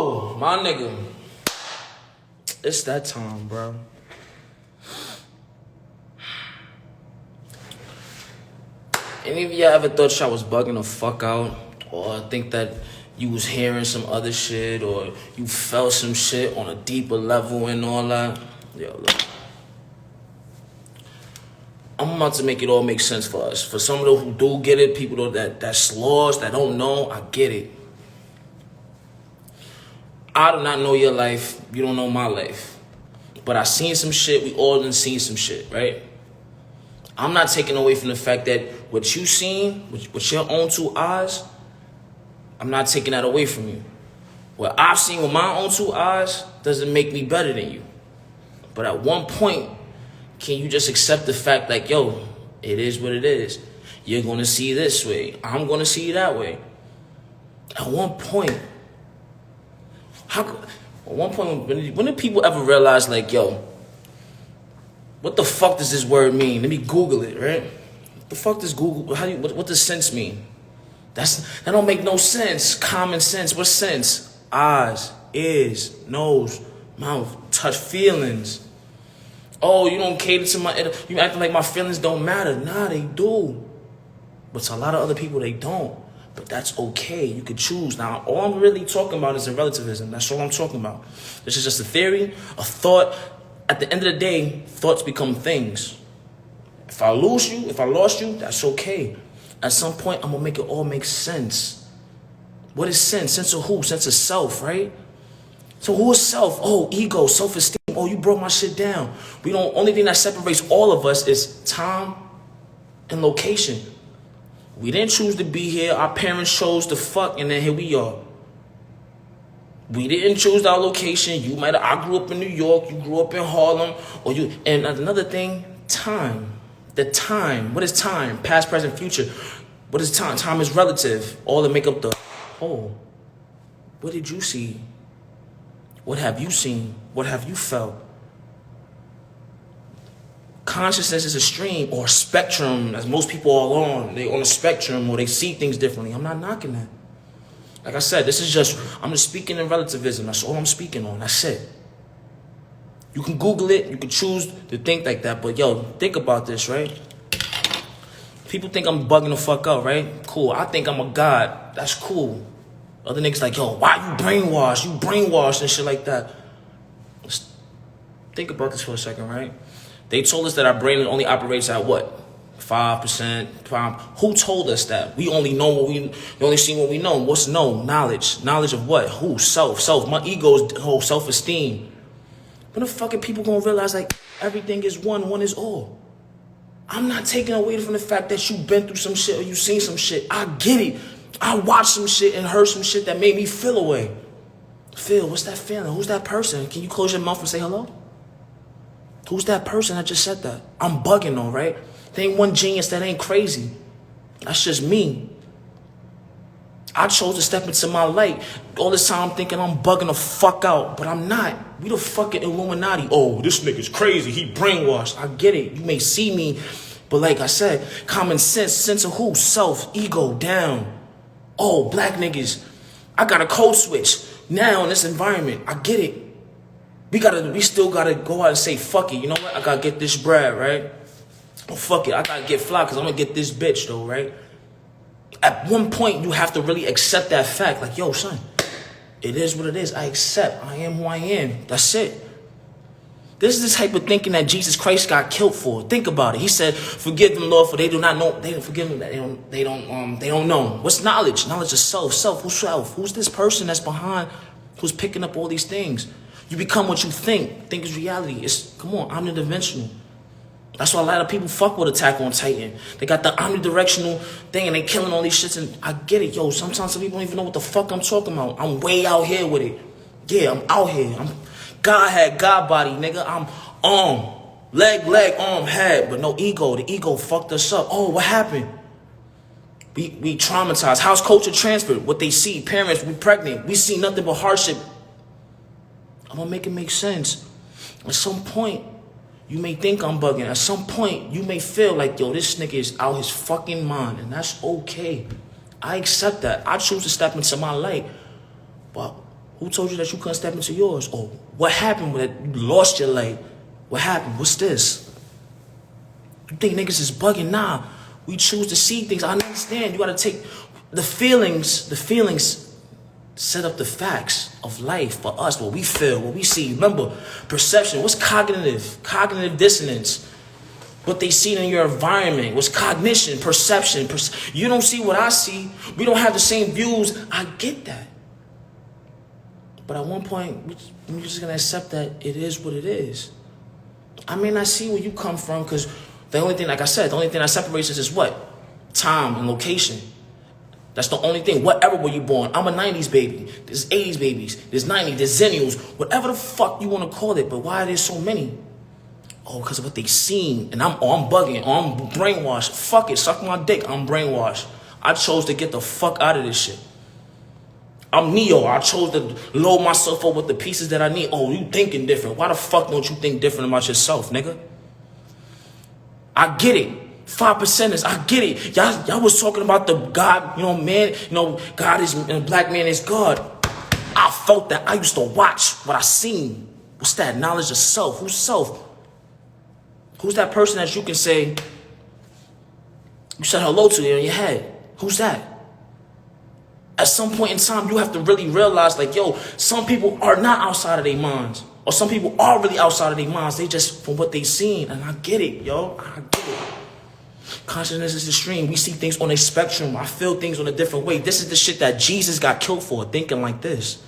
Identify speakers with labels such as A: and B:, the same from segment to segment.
A: Yo, my nigga. It's that time, bro. Any of y'all ever thought y'all was bugging the fuck out? Or think that you was hearing some other shit, or you felt some shit on a deeper level and all that? Yo, look. I'm about to make it all make sense for us. For some of those who do get it, people that's lost, that don't know, I get it. I do not know your life. You don't know my life. But I seen some shit. We all done seen some shit, right? I'm not taking away from the fact that what you seen with your own two eyes, I'm not taking that away from you. What I've seen with my own two eyes doesn't make me better than you. But at one point, can you just accept the fact like, yo, it is what it is. You're going to see this way. I'm going to see that way. At one point, when did people ever realize like, yo, what the fuck does this word mean? Let me Google it, right? What the fuck does Google, what does sense mean? That don't make no sense. Common sense, what sense? Eyes, ears, nose, mouth, touch, feelings. Oh, you don't cater to my, you acting like my feelings don't matter. Nah, they do. But to a lot of other people, they don't. But that's okay. You could choose. Now, all I'm really talking about is in relativism. That's all I'm talking about. This is just a theory, a thought. At the end of the day, thoughts become things. If I lost you, that's okay. At some point, I'm going to make it all make sense. What is sense? Sense of who? Sense of self, right? So who is self? Oh, ego, self-esteem. Oh, you broke my shit down. Only thing that separates all of us is time and location. We didn't choose to be here. Our parents chose to fuck, and then here we are. We didn't choose our location. I grew up in New York. You grew up in Harlem. And another thing, time. The time. What is time? Past, present, future. What is time? Time is relative. All that make up the whole. What did you see? What have you seen? What have you felt? Consciousness is a stream or a spectrum, as most people are on. They're on a spectrum, or they see things differently. I'm not knocking that. Like I said, I'm just speaking in relativism. That's all I'm speaking on. That's it. You can Google it. You can choose to think like that. But yo, think about this, right? People think I'm bugging the fuck out, right? Cool. I think I'm a god. That's cool. Other niggas like, yo, why you brainwashed? You brainwashed and shit like that. Let's think about this for a second, right? They told us that our brain only operates at what? 5%. Who told us that? We only know we only see what we know. What's known? Knowledge. Knowledge of what? Who? Self. My ego's whole self-esteem. When the fucking people gonna realize like everything is one is all? I'm not taking away from the fact that you've been through some shit or you seen some shit. I get it. I watched some shit and heard some shit that made me feel away. Feel, what's that feeling? Who's that person? Can you close your mouth and say hello? Who's that person that just said that? I'm bugging though, right? There ain't one genius that ain't crazy. That's just me. I chose to step into my light. All this time I'm thinking I'm bugging the fuck out, but I'm not. We the fucking Illuminati. Oh, this nigga's crazy. He brainwashed. I get it. You may see me, but like I said, common sense. Sense of who? Self, ego, down. Oh, black niggas. I got a code switch now in this environment. I get it. We still gotta go out and say, fuck it. You know what? I gotta get this bread, right? Oh, fuck it. I gotta get fly because I'm gonna get this bitch though, right? At one point, you have to really accept that fact. Like, yo, son, it is what it is. I accept. I am who I am. That's it. This is the type of thinking that Jesus Christ got killed for. Think about it. He said, forgive them, Lord, for they do not know. They don't forgive them. They don't know. What's knowledge? Knowledge of self. Who's self? Who's this person that's behind, who's picking up all these things? You become what you think. Think is reality. Come on, omnidimensional. That's why a lot of people fuck with Attack on Titan. They got the omnidirectional thing and they killing all these shits. And I get it, yo. Sometimes some people don't even know what the fuck I'm talking about. I'm way out here with it. Yeah, I'm out here. God had God body, nigga. I'm arm, leg, arm, head, but no ego. The ego fucked us up. Oh, what happened? We traumatized. How's culture transferred? What they see, parents, we pregnant. We see nothing but hardship. I'm gonna make it make sense. At some point, you may think I'm bugging. At some point, you may feel like, yo, this nigga is out his fucking mind. And that's okay. I accept that. I choose to step into my light. But Who told you that you couldn't step into yours? Or what happened when you lost your light? What happened? What's this? You think niggas is bugging? Nah. We choose to see things. I understand. You gotta take the feelings set up the facts of life for us, what we feel, what we see. Remember, perception. What's cognitive? Cognitive dissonance. What they see in your environment. What's cognition, perception. You don't see what I see. We don't have the same views. I get that. But at one point, we're just going to accept that it is what it is. I may not see where you come from because the only thing, like I said, the only thing that separates us is what? Time and location. That's the only thing. What era were you born? I'm a 90s baby. There's 80s babies. There's 90s. There's Zennials. Whatever the fuck you want to call it. But why are there so many? Oh, because of what they seen. And I'm bugging. I'm brainwashed. Fuck it. Suck my dick. I'm brainwashed. I chose to get the fuck out of this shit. I'm Neo. I chose to load myself up with the pieces that I need. Oh, you thinking different. Why the fuck don't you think different about yourself, nigga? I get it. 5%ers, I get it. Y'all was talking about the God, man, God is, black man is God. I felt that. I used to watch what I seen. What's that? Knowledge of self. Who's self? Who's that person that you can say, you said hello to in your head? Who's that? At some point in time, you have to really realize, like, yo, some people are not outside of their minds. Or some people are really outside of their minds. They just, from what they seen. And I get it, yo. I get it. Consciousness is extreme. We see things on a spectrum. I feel things on a different way. This is the shit that Jesus got killed for, thinking like this.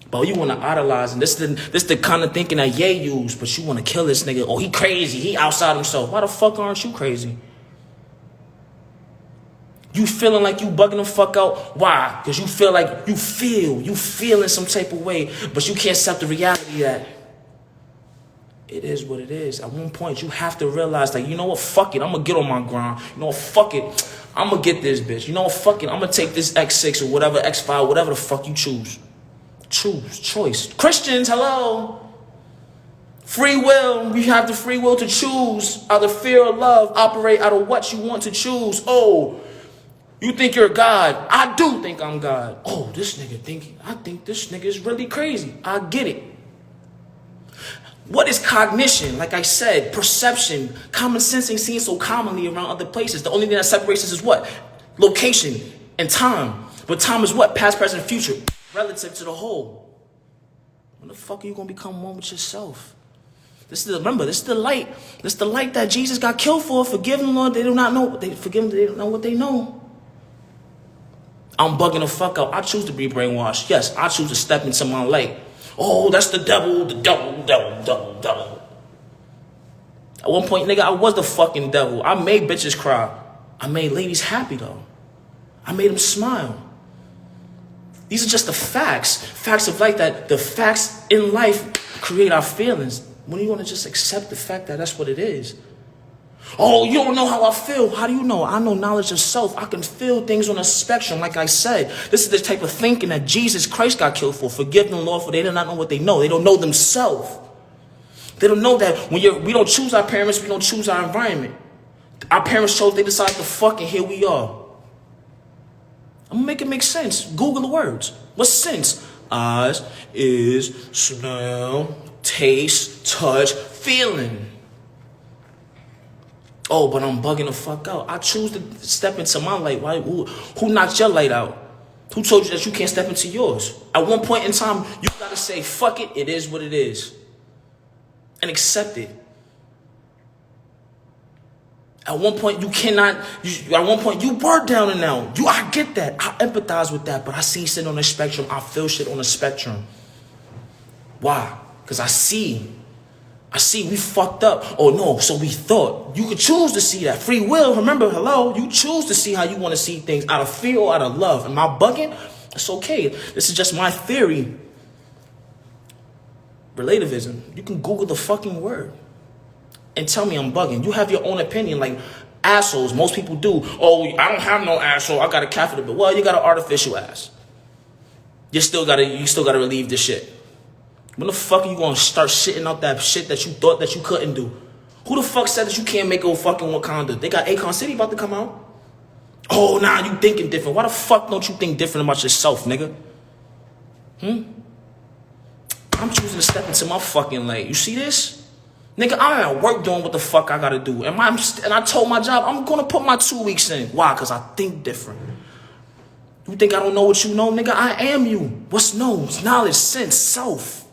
A: But you want to idolize, and this is the kind of thinking that Ye used, but you want to kill this nigga. Oh, he crazy. He outside himself. Why the fuck aren't you crazy? You feeling like you bugging the fuck out. Why? Because you feel like you feel in some type of way, but you can't accept the reality that it is what it is. At one point, you have to realize that, you know what, fuck it, I'm going to get on my grind. You know what, fuck it, I'm going to get this bitch. You know what, fuck it, I'm going to take this X6 or whatever, X5, whatever the fuck you choose. Choice. Christians, hello. Free will. We have the free will to choose out of fear or love. Operate out of what you want to choose. Oh, you think you're God. I do think I'm God. Oh, this nigga I think this nigga is really crazy. I get it. What is cognition? Like I said, perception, common sense ain't seen so commonly around other places. The only thing that separates us is what? Location and time. But time is what? Past, present, future. Relative to the whole. When the fuck are you going to become one with yourself? Remember, this is the light. This is the light that Jesus got killed for. Forgive them, Lord. They do not know. Forgive them. They don't know what they know. I'm bugging the fuck out. I choose to be brainwashed. Yes, I choose to step into my light. Oh, that's the devil. At one point, nigga, I was the fucking devil. I made bitches cry. I made ladies happy, though. I made them smile. These are just the facts. Facts of life, that the facts in life create our feelings. When are you going to just accept the fact that that's what it is? Oh, you don't know how I feel. How do you know? I know knowledge of self. I can feel things on a spectrum, like I said. This is the type of thinking that Jesus Christ got killed for. Forgive them, Lord, for they do not know what they know. They don't know themselves. They don't know that we don't choose our parents, we don't choose our environment. Our parents chose, they decided to fuck, and here we are. I'm gonna make it make sense. Google the words. What's sense? Eyes, ears, smell, taste, touch, feeling. Oh, but I'm bugging the fuck out. I choose to step into my light. Why? Who knocked your light out? Who told you that you can't step into yours? At one point in time, you gotta say, fuck it, it is what it is. And accept it. At one point, you were down and out. I get that. I empathize with that. But I see shit on the spectrum. I feel shit on the spectrum. Why? Because I see we fucked up. Oh no, so we thought. You could choose to see that. Free will, remember, hello, you choose to see how you want to see things, out of fear or out of love. Am I bugging? It's okay. This is just my theory. Relativism. You can Google the fucking word and tell me I'm bugging. You have your own opinion, like assholes. Most people do. Oh, I don't have no asshole. I got a catheter, but well, you got an artificial ass. You still gotta relieve the shit. When the fuck are you gonna start shitting out that shit that you thought that you couldn't do? Who the fuck said that you can't make a fucking Wakanda? They got Akon City about to come out. Oh, nah, you thinking different. Why the fuck don't you think different about yourself, nigga? I'm choosing to step into my fucking light. You see this? Nigga, I'm at work doing what the fuck I gotta do. And I told my job, I'm gonna put my 2 weeks in. Why? Because I think different. You think I don't know what you know? Nigga, I am you. What's known? Knowledge, sense, self,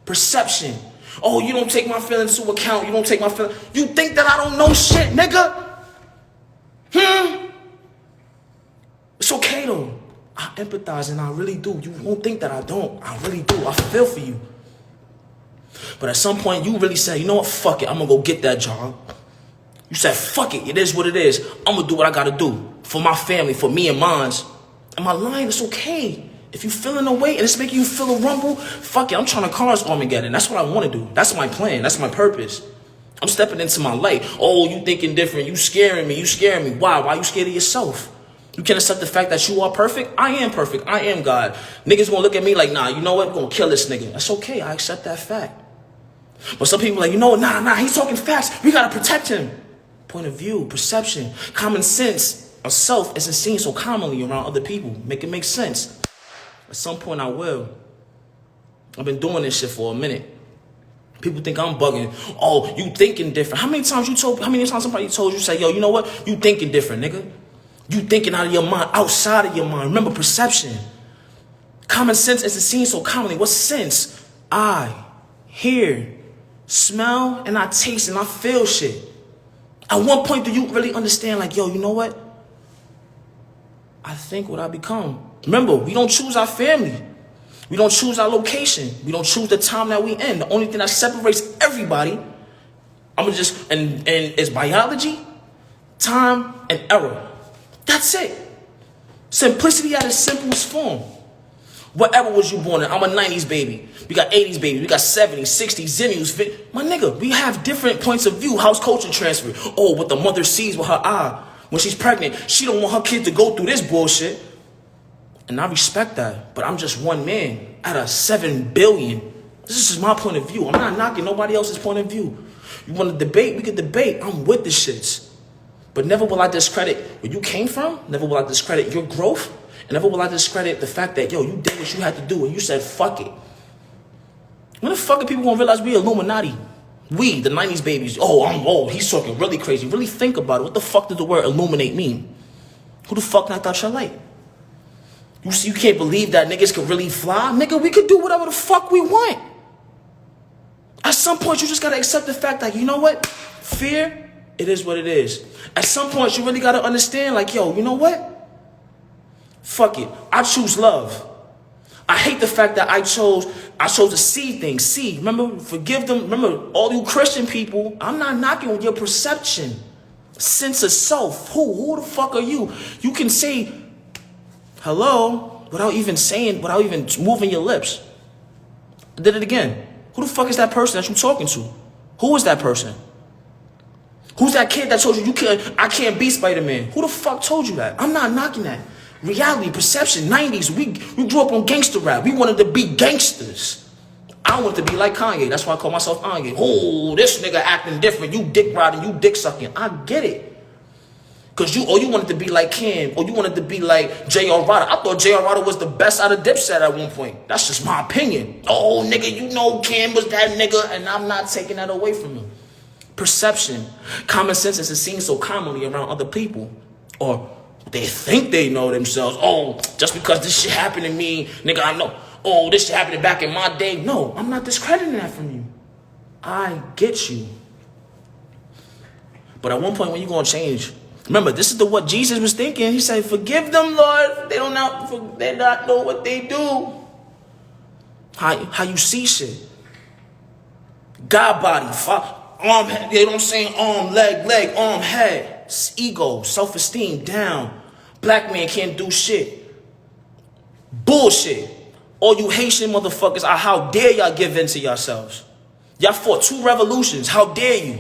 A: perception. Oh, you don't take my feelings into account. You don't take my feelings. You think that I don't know shit, nigga? It's okay though. I empathize and I really do. You won't think that I don't. I really do. I feel for you. But at some point, you really said, you know what? Fuck it. I'm going to go get that job. You said, fuck it. It is what it is. I'm going to do what I got to do for my family, for me and mine. Am I lying? It's okay. If you feeling a way and it's making you feel a rumble, fuck it. I'm trying to cause Armageddon. That's what I want to do. That's my plan. That's my purpose. I'm stepping into my light. Oh, you thinking different. You scaring me. You scaring me. Why? Why you scared of yourself? You can't accept the fact that you are perfect. I am perfect. I am God. Niggas going to look at me like, nah, you know what? We're going to kill this nigga. That's okay. I accept that fact. But some people are like, you know what? Nah, he's talking facts. We got to protect him. Point of view, perception, common sense of self isn't seen so commonly around other people. Make it make sense. At some point I will. I've been doing this shit for a minute. People think I'm bugging. Oh, you thinking different. How many times somebody told you, say, yo, you know what? You thinking different, nigga. You thinking out of your mind, outside of your mind. Remember perception. Common sense isn't seen so commonly. What's sense? I hear, smell, and I taste and I feel shit. At one point, do you really understand, like, yo, you know what? I think what I become. Remember, we don't choose our family. We don't choose our location. We don't choose the time that we in. The only thing that separates everybody, and it's biology, time, and error. That's it. Simplicity at its simplest form. What era was you born in? I'm a 90s baby. We got 80s babies. We got 70s, 60s, Zennials. My nigga, we have different points of view. House culture transfer. Oh, what the mother sees with her eye. When she's pregnant, she don't want her kid to go through this bullshit. And I respect that. But I'm just one man out of 7 billion. This is my point of view. I'm not knocking nobody else's point of view. You want to debate? We can debate. I'm with the shits. But never will I discredit where you came from. Never will I discredit your growth. And never will I discredit the fact that, yo, you did what you had to do and you said, fuck it. When the fuck are people gonna realize we Illuminati? We, the 90s babies. Oh, I'm old. He's talking really crazy. Really think about it. What the fuck did the word illuminate mean? Who the fuck knocked out your light? You can't believe that niggas could really fly? Nigga, we could do whatever the fuck we want. At some point, you just gotta accept the fact that, you know what? Fear, it is what it is. At some point, you really gotta understand, like, yo, you know what? Fuck it. I choose love. I hate the fact that I chose to see things. See, remember, forgive them. Remember, all you Christian people, I'm not knocking with your perception. Sense of self. Who the fuck are you? You can say hello without even moving your lips. I did it again. Who the fuck is that person that you're talking to? Who is that person? Who's that kid that told you I can't be Spider-Man? Who the fuck told you that? I'm not knocking that. Reality, perception, 90s, we grew up on gangster rap. We wanted to be gangsters. I wanted to be like Kanye. That's why I call myself Kanye. Oh, this nigga acting different. You dick riding, you dick sucking. I get it. Because you wanted to be like Kim, or you wanted to be like J.R. Rodder. I thought J.R. Rodder was the best out of Dipset at one point. That's just my opinion. Oh, nigga, you know Kim was that nigga, and I'm not taking that away from him. Perception. Common sense isn't seen so commonly around other people. Or they think they know themselves. Oh, just because this shit happened to me, nigga, I know. Oh, this shit happened back in my day. No, I'm not discrediting that from you. I get you. But at one point, when you going to change, remember, this is what Jesus was thinking. He said, forgive them, Lord. They not know what they do. How you see shit. God body, arm, head, you know what I'm saying? Arm, leg, arm, head. Ego, self-esteem down. Black man can't do shit. Bullshit. All you Haitian motherfuckers, how dare y'all give in to yourselves? Y'all fought 2 revolutions. How dare you?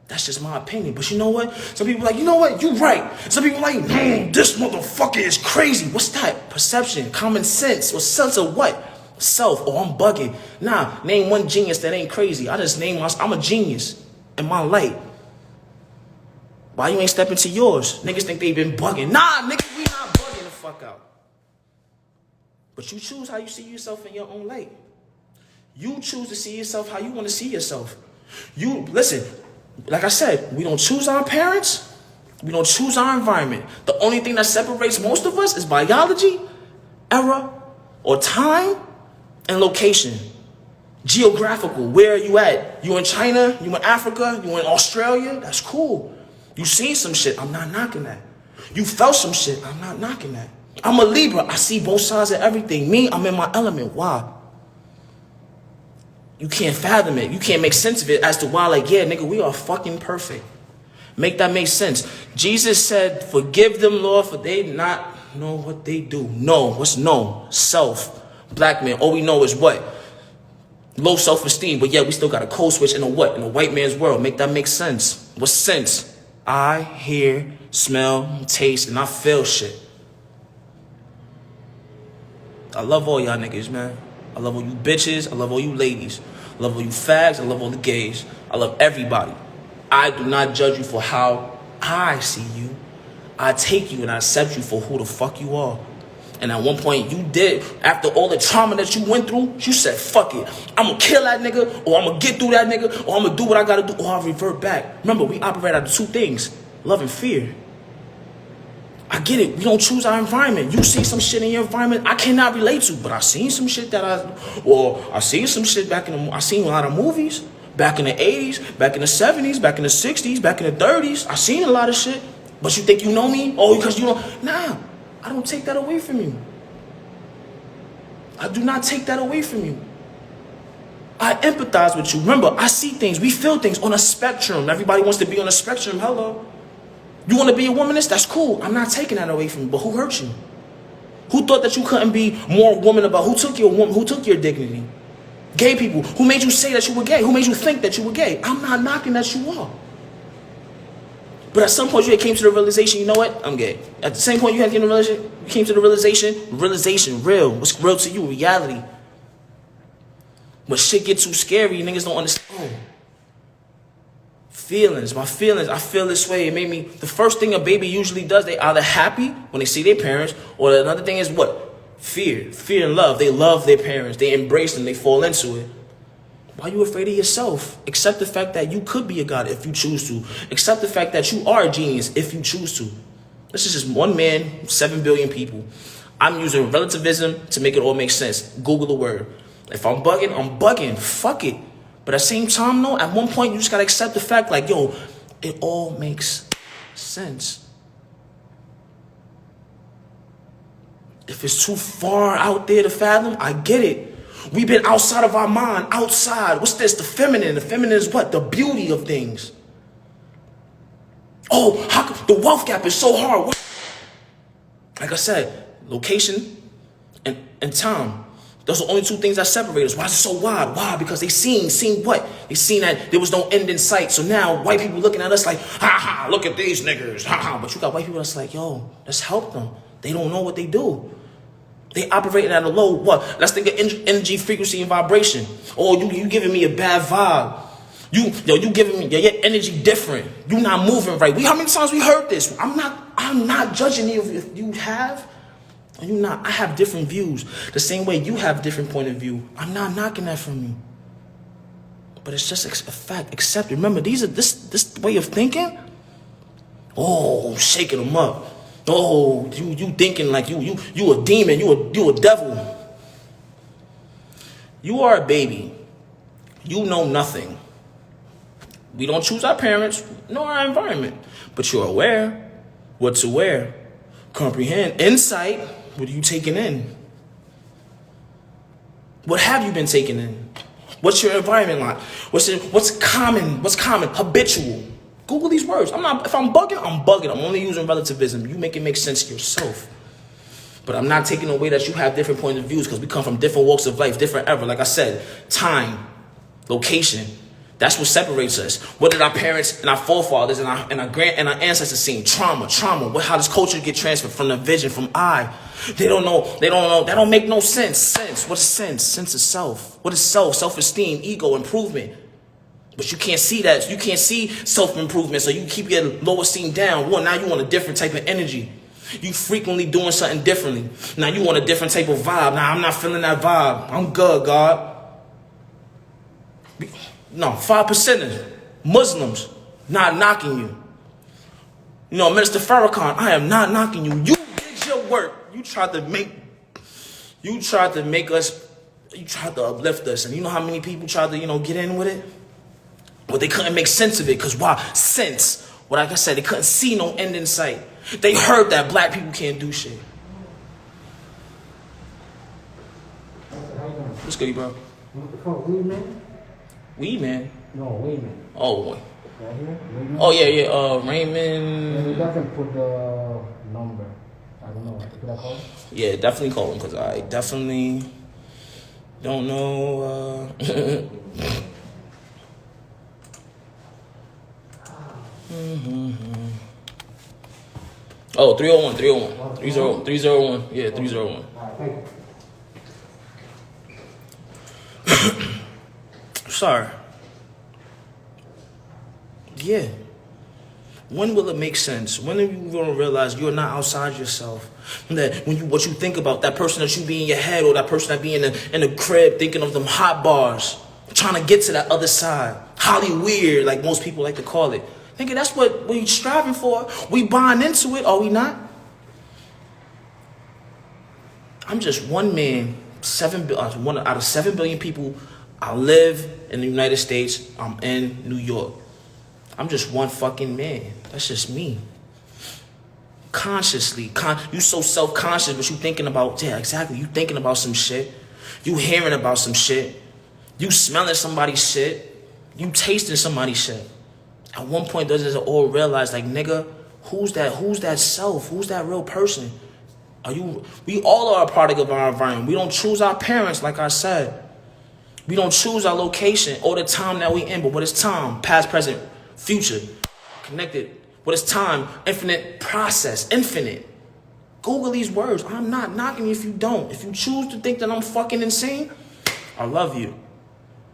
A: That's just my opinion. But you know what? Some people are like, you know what? You right. Some people are like, this motherfucker is crazy. What's that? Perception, common sense. Or sense of what? Self. Oh, I'm bugging. Nah, name one genius that ain't crazy. I'm a genius in my light. Why you ain't stepping to yours? Niggas think they been bugging. Nah, niggas, we not bugging the fuck out. But you choose how you see yourself in your own light. You choose to see yourself how you want to see yourself. You, listen, like I said, we don't choose our parents. We don't choose our environment. The only thing that separates most of us is biology, era, or time, and location. Geographical, where are you at? You in China? You in Africa? You in Australia? That's cool. You seen some shit, I'm not knocking that. You felt some shit, I'm not knocking that. I'm a Libra, I see both sides of everything. Me, I'm in my element, why? You can't fathom it. You can't make sense of it as to why, like, yeah, nigga, we are fucking perfect. Make that make sense. Jesus said, forgive them, Lord, for they not know what they do. No, what's no? Self. Black man, all we know is what? Low self-esteem, but yet we still got a code switch in a what? In a white man's world. Make that make sense. What's sense? I hear, smell, taste, and I feel shit. I love all y'all niggas, man. I love all you bitches. I love all you ladies. I love all you fags. I love all the gays. I love everybody. I do not judge you for how I see you. I take you and I accept you for who the fuck you are. And at one point you did, after all the trauma that you went through, you said, fuck it. I'm going to kill that nigga, or I'm going to get through that nigga, or I'm going to do what I got to do, or I'll revert back. Remember, we operate out of two things, love and fear. I get it. We don't choose our environment. You see some shit in your environment I cannot relate to, but I seen some shit that I seen some shit back in I seen a lot of movies back in the 80s, back in the 70s, back in the 60s, back in the 30s. I seen a lot of shit, but you think you know me? Oh, because you don't? Nah, I don't take that away from you. I do not take that away from you. I empathize with you. Remember, I see things, we feel things on a spectrum. Everybody wants to be on a spectrum. Hello. You want to be a womanist? That's cool. I'm not taking that away from you. But who hurt you? Who thought that you couldn't be more woman about? Who took your dignity? Gay people. Who made you say that you were gay? Who made you think that you were gay? I'm not knocking that you are. But at some point you came to the realization, you know what? I'm gay. At the same point you came to the realization, real. What's real to you? Reality. When shit gets too scary, niggas don't understand. Feelings, my feelings, I feel this way. It made me, the first thing a baby usually does, they either happy when they see their parents, or another thing is what? Fear and love. They love their parents. They embrace them. They fall into it. Why are you afraid of yourself? Accept the fact that you could be a god if you choose to. Accept the fact that you are a genius if you choose to. This is just one man, 7 billion people. I'm using relativism to make it all make sense. Google the word. If I'm bugging, I'm bugging. Fuck it. But at the same time, no, at one point, you just got to accept the fact, like, yo, it all makes sense. If it's too far out there to fathom, I get it. We've been outside of our mind, outside. What's this? The feminine. The feminine is what? The beauty of things. Oh, how come the wealth gap is so hard? What? Like I said, location and time. Those are the only two things that separate us. Why is it so wide? Why? Because they seen what? They seen that there was no end in sight. So now white people looking at us like, ha ha, look at these niggas, ha ha. But you got white people that's like, yo, let's help them. They don't know what they do. They operating at a low, what? Let's think of energy, frequency, and vibration. Oh, you giving me a bad vibe. You giving me your energy different. You not moving right. How many times we heard this? I'm not judging you if you have. You not. I have different views. The same way you have a different point of view. I'm not knocking that from you. But it's just a fact. Accept it. Remember, this way of thinking. Oh, shaking them up. Oh, you thinking like you a demon. You a devil. You are a baby. You know nothing. We don't choose our parents nor our environment. But you're aware. What's aware? Comprehend. Insight. What are you taking in? What have you been taking in? What's your environment like? What's common? Habitual. Google these words. If I'm bugging, I'm bugging. I'm only using relativism. You make it make sense to yourself. But I'm not taking away that you have different points of views because we come from different walks of life, different ever. Like I said, time, location. That's what separates us. What did our parents and our forefathers and our ancestors see? Trauma. How does culture get transferred from the vision, from I? They don't know. That don't make no sense. Sense. What is sense? Sense of self. What is self? Self-esteem, ego, improvement. But you can't see that. You can't see self-improvement. So you keep your low esteem down. Well, now you want a different type of energy. You frequently doing something differently. Now you want a different type of vibe. Now I'm not feeling that vibe. I'm good, God. No, 5% Muslims not knocking you. You know, Minister Farrakhan, I am not knocking you. You did your work. You tried to uplift us. And you know how many people tried to, get in with it? But they couldn't make sense of it. Because why? Sense. Well, like I said, they couldn't see no end in sight. They heard that black people can't do shit. What's good, bro?
B: Weed man?
A: Weed man?
B: No, weed man.
A: Oh,
B: right here?
A: Oh, yeah. Raymond.
B: Yeah, he doesn't put the number. I don't know. Could I call him?
A: Yeah, definitely call him because I definitely don't know. Oh, 301. 301. Yeah, 301.
B: All right, thank you.
A: Sorry. Yeah. When will it make sense? When are you going to realize you're not outside yourself? That what you think about, that person that you be in your head, or that person that be in the crib thinking of them hot bars, trying to get to that other side. Holly weird, like most people like to call it. Thinking that's what we're striving for. We buying into it, are we not? I'm just one man, one out of 7 billion people. I live in the United States. I'm in New York. I'm just one fucking man. That's just me. Consciously. You so self-conscious, but you thinking about, yeah, exactly. You thinking about some shit. You hearing about some shit. You smelling somebody's shit. You tasting somebody's shit. At one point, does it all realize, like, nigga, who's that self? Who's that real person? We all are a product of our environment. We don't choose our parents, like I said. We don't choose our location or the time that we in, but what is time? Past, present, future. Connected. What is time? Infinite process. Infinite. Google these words. I'm not knocking you if you don't. If you choose to think that I'm fucking insane, I love you.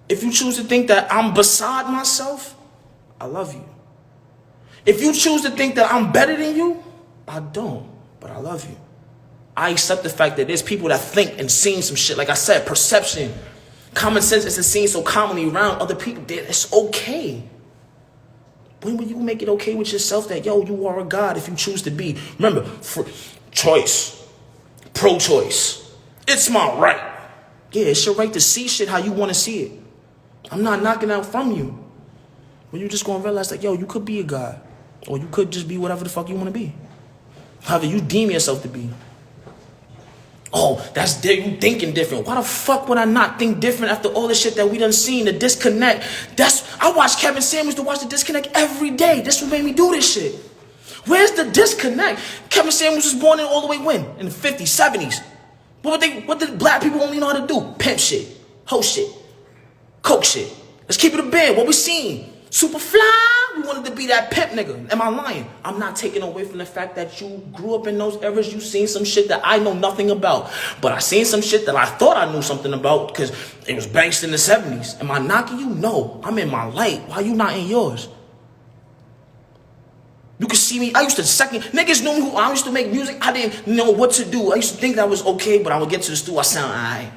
A: If you choose to think that I'm beside myself, I love you. If you choose to think that I'm better than you, I don't, but I love you. I accept the fact that there's people that think and seen some shit. Like I said, perception, common sense isn't seen so commonly around other people. It's okay. When will you make it okay with yourself that, yo, you are a God if you choose to be? Remember, choice, pro-choice. It's my right. Yeah, it's your right to see shit how you want to see it. I'm not knocking out from you. When you just gonna realize that, yo, you could be a God. Or you could just be whatever the fuck you want to be. However you deem yourself to be. Oh, that's there, you thinking different. Why the fuck would I not think different after all the shit that we done seen, the disconnect? I watch Kevin Samuels to watch the disconnect every day. That's what made me do this shit. Where's the disconnect? Kevin Samuels was born in all the way when? In the 50s, 70s. What did black people only know how to do? Pimp shit, hoe shit, coke shit. Let's keep it a band. What we seen? Super fly, we wanted to be that pimp nigga. Am I lying? I'm not taking away from the fact that you grew up in those eras. You seen some shit that I know nothing about. But I seen some shit that I thought I knew something about because it was banks in the 70s. Am I knocking you? No. I'm in my light. Why you not in yours? You can see me. I used to niggas knew who I used to make music. I didn't know what to do. I used to think that was okay, but I would get to the studio. I sound alright.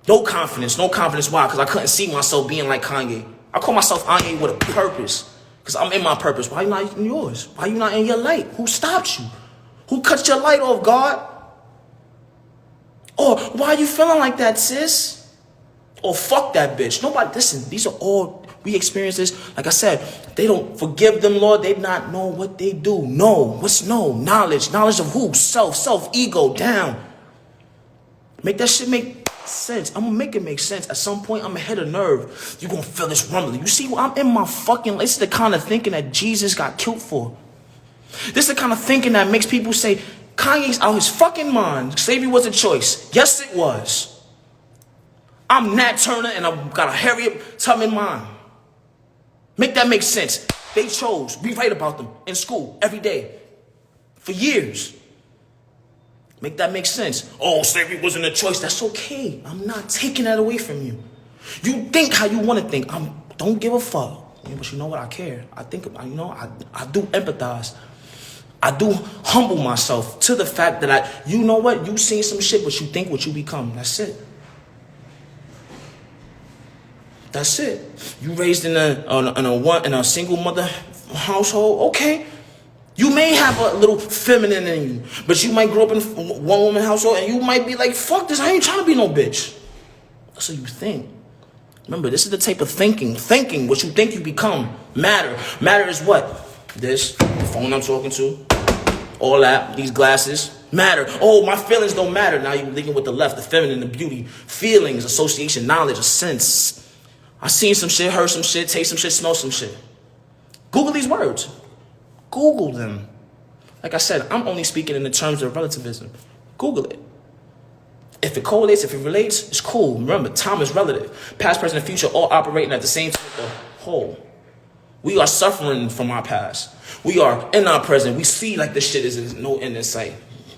A: No confidence. Why? Because I couldn't see myself being like Kanye. I call myself Kanye with a purpose. Because I'm in my purpose. Why you not in yours? Why you not in your light? Who stopped you? Who cut your light off, God? Or why you feeling like that, sis? Or fuck that bitch. Nobody, listen, these are all, we experience this. Like I said, they don't forgive them, Lord. They not know what they do. What's knowledge? Knowledge of who? Self, ego, down. Make that shit make sense. I'm gonna make it make sense. At some point, I'm gonna hit a nerve. You're gonna feel this rumbling. You see, I'm in my fucking, this is the kind of thinking that Jesus got killed for. This is the kind of thinking that makes people say, Kanye's out his fucking mind. Slavery was a choice. Yes, it was. I'm Nat Turner and I've got a Harriet Tubman mind. Make that make sense. They chose. We write about them in school every day. For years. Make that make sense. Oh, slavery wasn't a choice. That's okay. I'm not taking that away from you. You think how you want to think. Don't give a fuck. Yeah, but you know what? I care. I think, I do empathize. I do humble myself to the fact that you know what? You seen some shit, but you think what you become. That's it. That's it. You raised in a single mother household, okay. You may have a little feminine in you, but you might grow up in one woman household and you might be like, fuck this, I ain't trying to be no bitch. That's what you think. Remember, this is the type of thinking, what you think you become. Matter is what? This, the phone I'm talking to, all that, these glasses. Matter. Oh, my feelings don't matter. Now you're linking with the left, the feminine, the beauty, feelings, association, knowledge, a sense. I seen some shit, heard some shit, taste some shit, smell some shit. Google these words. Google them. Like I said, I'm only speaking in the terms of relativism. Google it. If it correlates, if it relates, it's cool. Remember, time is relative. Past, present, and future all operating at the same time, the whole. We are suffering from our past. We are in our present. We see like this shit is no end in sight.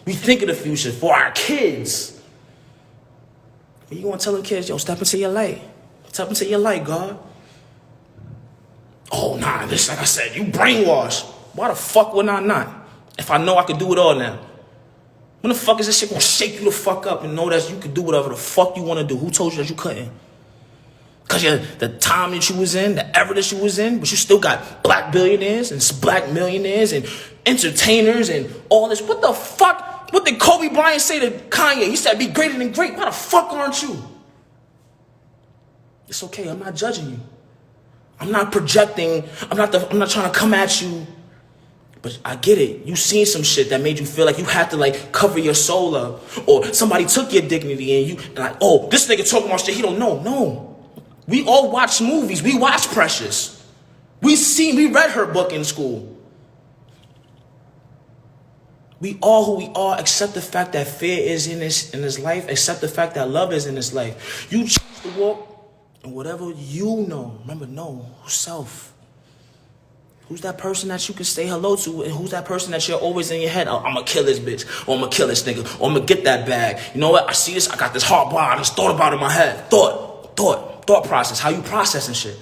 A: We think of the future for our kids. You want to tell them kids, yo, step into your light. Step into your light, God. Oh, nah, this, like I said, you brainwashed. Why the fuck would I not? If I know I could do it all now. When the fuck is this shit gonna shake you the fuck up and know that you could do whatever the fuck you want to do? Who told you that you couldn't? Because the time that you was in, the era that you was in, but you still got black billionaires and black millionaires and entertainers and all this. What the fuck? What did Kobe Bryant say to Kanye? He said, be greater than great. Why the fuck aren't you? It's okay. I'm not judging you. I'm not projecting. I'm not trying to come at you. But I get it. You seen some shit that made you feel like you had to like cover your soul up. Or somebody took your dignity and like, oh, this nigga talking about shit he don't know. No. We all watch movies. We watch Precious. We read her book in school. We are who we are, accept the fact that fear is in this life, accept the fact that love is in this life. You choose to walk in whatever you know. Remember, know self. Who's that person that you can say hello to, and who's that person that you're always in your head? Oh, I'm gonna kill this bitch, or I'm gonna kill this nigga, or I'm gonna get that bag. You know what? I see this, I got this hard bar, I just thought about it in my head. Thought process, how you processing shit.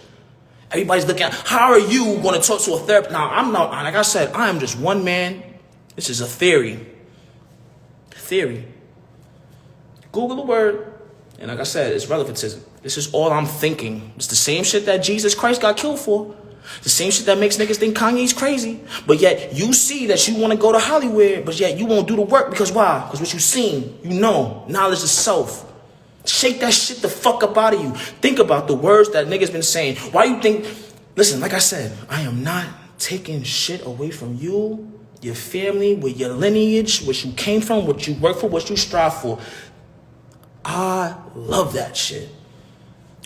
A: Everybody's looking at, how are you gonna talk to a therapist? Now, I'm not, like I said, I am just one man. This is a theory. Google the word, and like I said, it's relativism. This is all I'm thinking. It's the same shit that Jesus Christ got killed for. The same shit that makes niggas think Kanye's crazy. But yet, you see that you want to go to Hollywood, but yet you won't do the work because why? Because what you seen, you know, knowledge is self. Shake that shit the fuck up out of you. Think about the words that niggas been saying. Why you think, listen, like I said, I am not taking shit away from you, your family, with your lineage, what you came from, what you work for, what you strive for. I love that shit.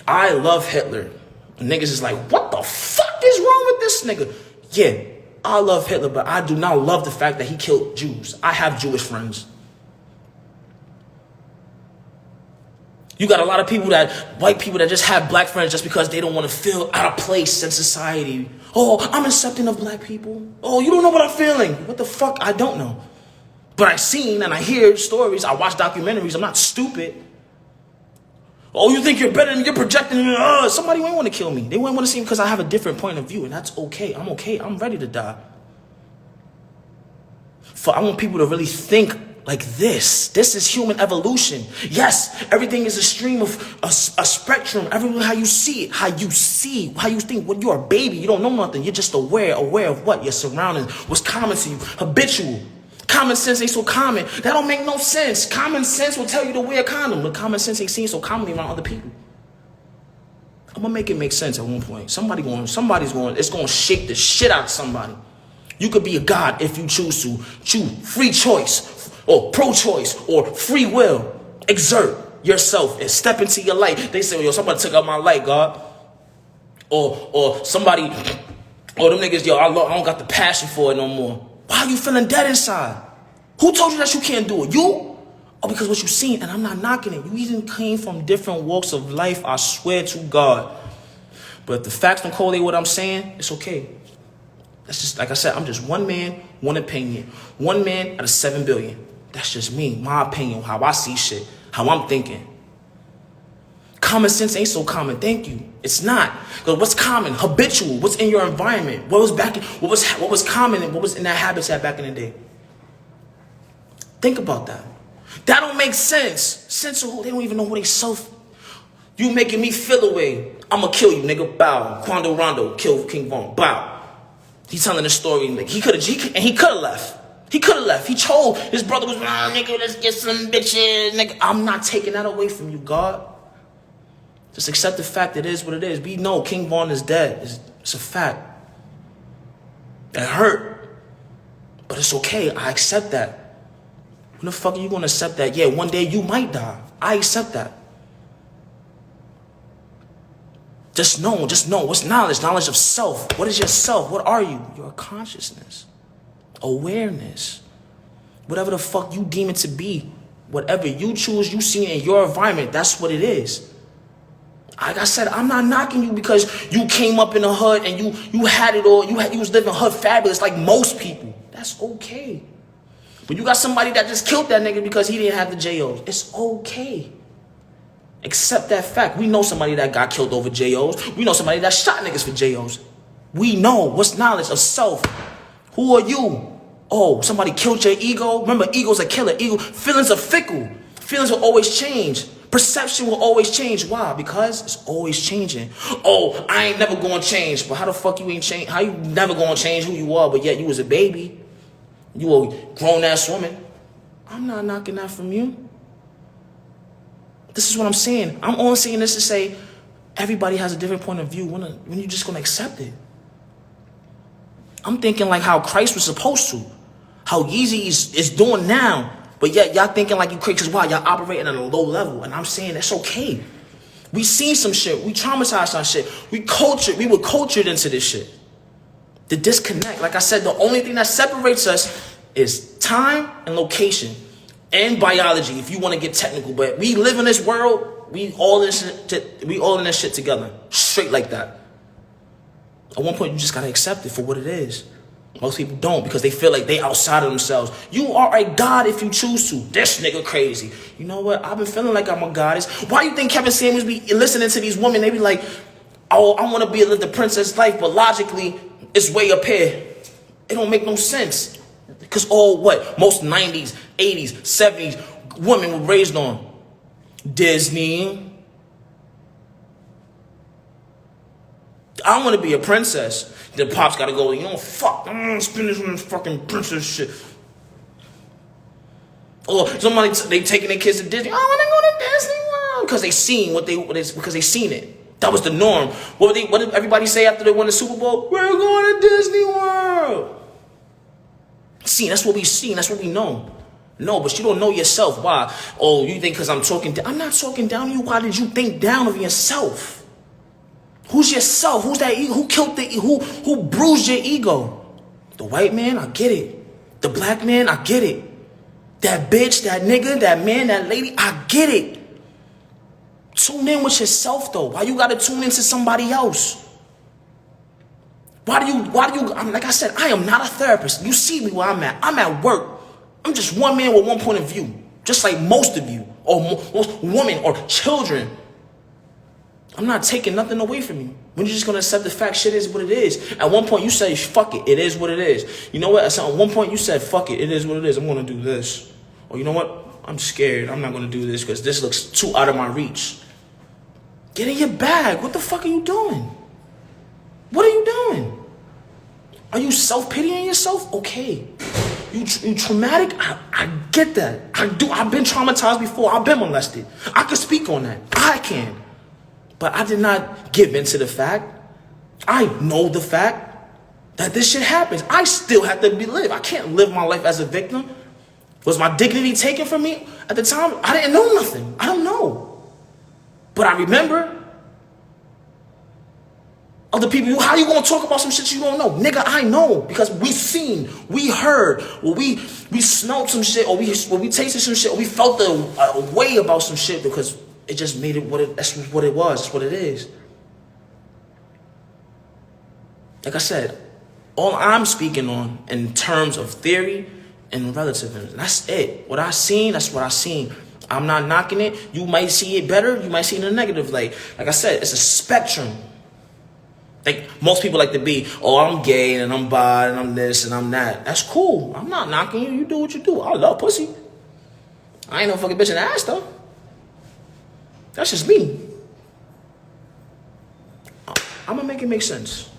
A: I love Hitler. Niggas is like, what the fuck is wrong with this nigga? Yeah, I love Hitler, but I do not love the fact that he killed Jews. I have Jewish friends. You got a lot of white people that just have black friends just because they don't want to feel out of place in society. Oh, I'm accepting of black people. Oh, you don't know what I'm feeling. What the fuck? I don't know. But I've seen and I hear stories. I watch documentaries. I'm not stupid. Oh, you think you're better than you're projecting? Somebody won't want to kill me. They won't want to see me because I have a different point of view. And that's okay. I'm okay. I'm ready to die. I want people to really think like this. This is human evolution. Yes, everything is a stream of a spectrum. Everything, how you see it, how you think. When you're a baby, you don't know nothing. You're just aware of what? Your surroundings, what's common to you, habitual. Common sense ain't so common. That don't make no sense. Common sense will tell you to wear a condom, but common sense ain't seen so commonly around other people. I'm gonna make it make sense at one point. It's gonna shake the shit out of somebody. You could be a god if you choose to. Choose free choice, or pro-choice, or free will. Exert yourself and step into your light. They say, yo, somebody took out my light, God. Or somebody, or them niggas, yo, I don't got the passion for it no more. Why are you feeling dead inside? Who told you that you can't do it? You? Or because what you seen, and I'm not knocking it. You even came from different walks of life, I swear to God. But if the facts don't correlate what I'm saying, it's okay. That's just, like I said, I'm just one man, one opinion. One man out of 7 billion. That's just me, my opinion, how I see shit, how I'm thinking. Common sense ain't so common, thank you. It's not. Because what's common? Habitual. What's in your environment? What was common and what was in that habitat back in the day? Think about that. That don't make sense. Sense of who? They don't even know who they self. You making me feel away. I'ma kill you, nigga. Bow. Quando Rondo, kill King Von. Bow. He's telling the story. Like, he could have left. He could have left. He told his brother was, nigga, let's get some bitches, nigga. I'm not taking that away from you, God. Just accept the fact it is what it is. We know King Von is dead. It's a fact. It hurt. But it's okay. I accept that. When the fuck are you going to accept that? Yeah, one day you might die. I accept that. Just know. What's knowledge? Knowledge of self. What is your self? What are you? You're a consciousness. Awareness. Whatever the fuck you deem it to be. Whatever you choose, you see in your environment, that's what it is. Like I said, I'm not knocking you because you came up in the hood and you had it all. You was living hood fabulous like most people. That's okay. But you got somebody that just killed that nigga because he didn't have the JOs. It's okay. Accept that fact. We know somebody that got killed over JOs. We know somebody that shot niggas for JOs. We know what's knowledge of self. Who are you? Oh, somebody killed your ego? Remember, ego's a killer. Feelings are fickle. Feelings will always change. Perception will always change. Why? Because it's always changing. Oh, I ain't never gonna change. But how the fuck you ain't change? How you never gonna change who you are, but yet you was a baby? You a grown-ass woman. I'm not knocking that from you. This is what I'm saying. I'm only saying this to say everybody has a different point of view when you're just gonna accept it. I'm thinking like how Christ was supposed to. How Yeezy is doing now. But yet y'all thinking like you crazy because why? Y'all operating at a low level. And I'm saying that's okay. We seen some shit. We traumatized on shit. We were cultured into this shit. The disconnect. Like I said, the only thing that separates us is time and location. And biology, if you want to get technical. But we live in this world, we all in this shit together. Straight like that. At one point, you just got to accept it for what it is. Most people don't because they feel like they outside of themselves. You are a god if you choose to. This nigga crazy. You know what? I've been feeling like I'm a goddess. Why you think Kevin Samuels be listening to these women? They be like, oh, I want to live the princess life, but logically, it's way up here. It don't make no sense. Because most 90s, 80s, 70s women were raised on Disney. I want to be a princess. The pops got to go, fuck, I'm going to spend this on this fucking princess shit. Or somebody, they taking their kids to Disney. Oh, I want to go to Disney World. Because they seen because they seen it. That was the norm. What did everybody say after they won the Super Bowl? We're going to Disney World. See, that's what we seen. That's what we know. No, but you don't know yourself. Why? Oh, you think because I'm talking down. I'm not talking down to you. Why did you think down of yourself? Who's yourself? Who's that ego? Who killed the ego? Who bruised your ego? The white man? I get it. The black man? I get it. That bitch, that nigga, that man, that lady? I get it. Tune in with yourself, though. Why you gotta tune into somebody else? Why do you, like I said, I am not a therapist. You see me where I'm at. I'm at work. I'm just one man with one point of view. Just like most of you, or most women, or children. I'm not taking nothing away from you. When you're just going to accept the fact shit is what it is. At one point you say, fuck it, it is what it is. You know what? At one point you said, fuck it, it is what it is. I'm going to do this. Or you know what? I'm scared. I'm not going to do this because this looks too out of my reach. Get in your bag. What the fuck are you doing? What are you doing? Are you self-pitying yourself? Okay. You traumatic? I get that. I've been traumatized before. I've been molested. I can speak on that. I can. But I did not give in to the fact. I know the fact that this shit happens. I still have to live. I can't live my life as a victim. Was my dignity taken from me? At the time, I didn't know nothing. I don't know. But I remember other people, how you gonna talk about some shit you don't know? Nigga, I know. Because we seen, we heard, or we smelled some shit, or we tasted some shit, or we felt a way about some shit because it just made it that's what it was. That's what it is. Like I said, all I'm speaking on in terms of theory and relativism, that's it. What I seen, that's what I seen. I'm not knocking it. You might see it better. You might see it in a negative light. Like I said, it's a spectrum. Like most people like to be, oh, I'm gay and I'm bi and I'm this and I'm that. That's cool. I'm not knocking you. You do what you do. I love pussy. I ain't no fucking bitch in the ass though. That's just me. I'm gonna make it make sense.